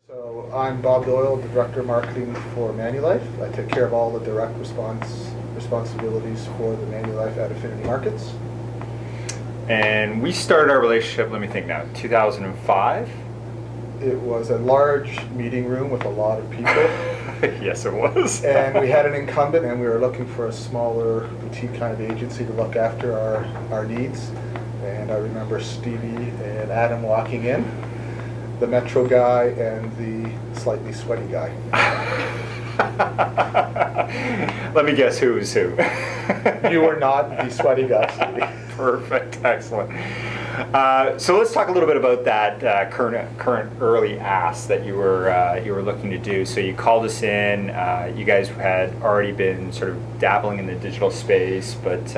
So I'm Bob Doyle, the Director of Marketing for Manulife. I take care of all the direct responsibilities for the Manulife at Affinity Markets. And we started our relationship, let me think now, 2005? It was a large meeting room with a lot of people. Yes, it was. And we had an incumbent, and we were looking for a smaller boutique kind of agency to look after our needs. And I remember Stevie and Adam walking in, the Metro guy and the slightly sweaty guy. Let me guess who's who. You were not the sweaty guy, Stevie. Perfect, excellent. So let's talk a little bit about that current early ask that you were looking to do. So you called us in. You guys had already been sort of dabbling in the digital space, but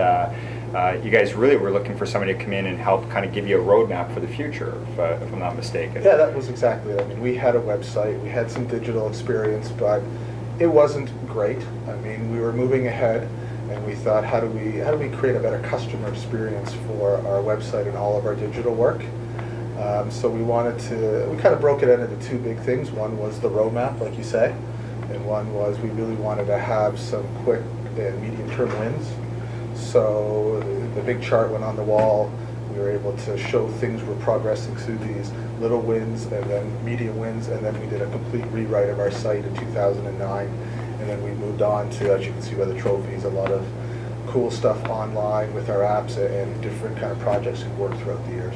you guys really were looking for somebody to come in and help kind of give you a roadmap for the future, if I'm not mistaken. Yeah, that was exactly it. I mean, we had a website, we had some digital experience, but it wasn't great. I mean, we were moving ahead, and we thought, how do we create a better customer experience for our website and all of our digital work? So we kind of broke it into two big things. One was the roadmap, like you say, and one was we really wanted to have some quick and medium-term wins. So the big chart went on the wall. We were able to show things were progressing through these little wins and then medium wins, and then we did a complete rewrite of our site in 2009. And then we moved on to, as you can see by the trophies, a lot of cool stuff online with our apps and different kind of projects we worked throughout the years.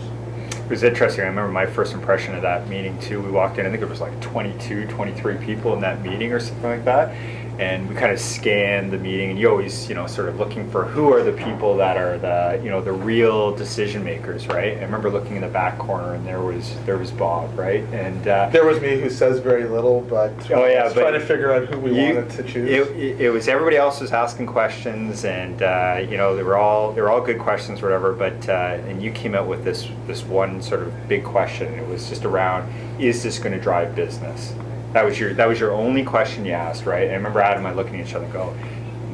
It was interesting. I remember my first impression of that meeting too. We walked in, I think it was like 22, 23 people in that meeting or something like that. And we kind of scanned the meeting, and you always, sort of looking for who are the people that are the real decision makers, right? I remember looking in the back corner, and there was Bob, right? And there was me, who says very little, but I was trying to figure out who we wanted to choose. It was everybody else was asking questions, and they were all good questions, or whatever. But and you came out with this one sort of big question. It was just around, is this going to drive business? That was your only question you asked, right? And I remember Adam and I looking at each other and go,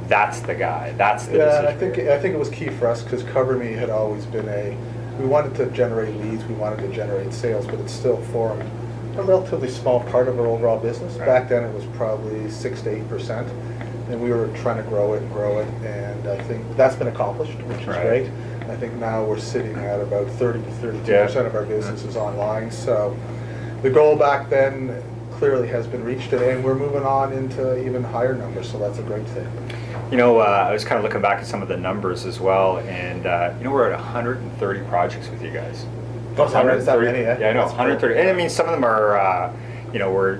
that's the guy, that's the decision. I think it was key for us because Cover Me had always been we wanted to generate leads, we wanted to generate sales, but it still formed a relatively small part of our overall business. Right. Back then it was probably 6 to 8%, and we were trying to grow it, and I think that's been accomplished, which is great. I think now we're sitting at about 30 to 32% of our business is online. So the goal back then clearly has been reached, and we're moving on into even higher numbers, so that's a great thing. I was kind of looking back at some of the numbers as well, and we're at 130 projects with you guys. Is that many? Yeah, I know, 130. And I mean, some of them are, you're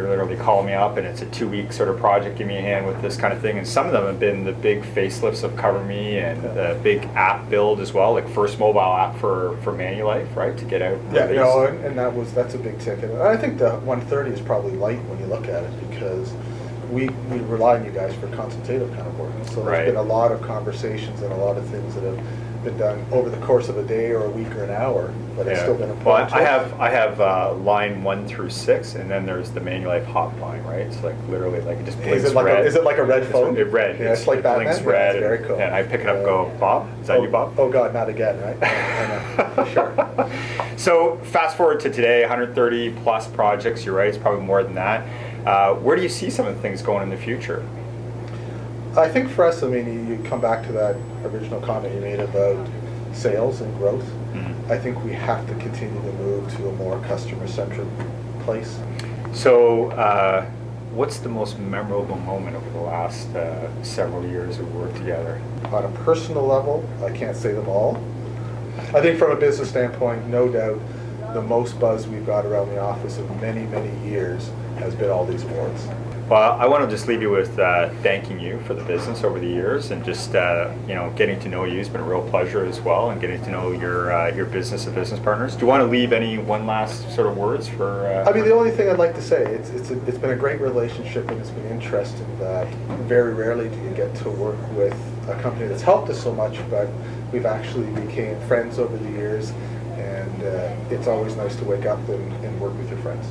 literally calling me up, and it's a 2-week sort of project, give me a hand with this kind of thing. And some of them have been the big facelifts of Cover Me and the big app build as well, like first mobile app for Manulife, right, to get out. And that's a big ticket. And I think the 130 is probably light when you look at it, because we rely on you guys for consultative kind of work. So there's been a lot of conversations and a lot of things that have been done over the course of a day or a week or an hour, but it's still been important. Well, I have line 1 through 6, and then there's the Manulife hotline, right? It's like literally like it just blinks red. Is it like a red phone? It's red. Yeah, it's like Batman. Blinks red. Very cool. And I pick it up and go, Bob? Is that you, Bob? Oh God, not again, right? I know, for sure. So fast forward to today, 130 plus projects. You're right, it's probably more than that. Where do you see some of the things going in the future? I think for us, I mean, you come back to that original comment you made about sales and growth. Mm-hmm. I think we have to continue to move to a more customer-centric place. So what's the most memorable moment over the last several years we've worked together? On a personal level, I can't say them all. I think from a business standpoint, no doubt, the most buzz we've got around the office in many, many years has been all these awards. Well, I want to just leave you with thanking you for the business over the years, and just getting to know you has been a real pleasure as well, and getting to know your business and business partners. Do you want to leave one last sort of words for? I mean, the only thing I'd like to say, it's been a great relationship, and it's been interesting that very rarely do you get to work with a company that's helped us so much, but we've actually became friends over the years, and it's always nice to wake up and work with your friends.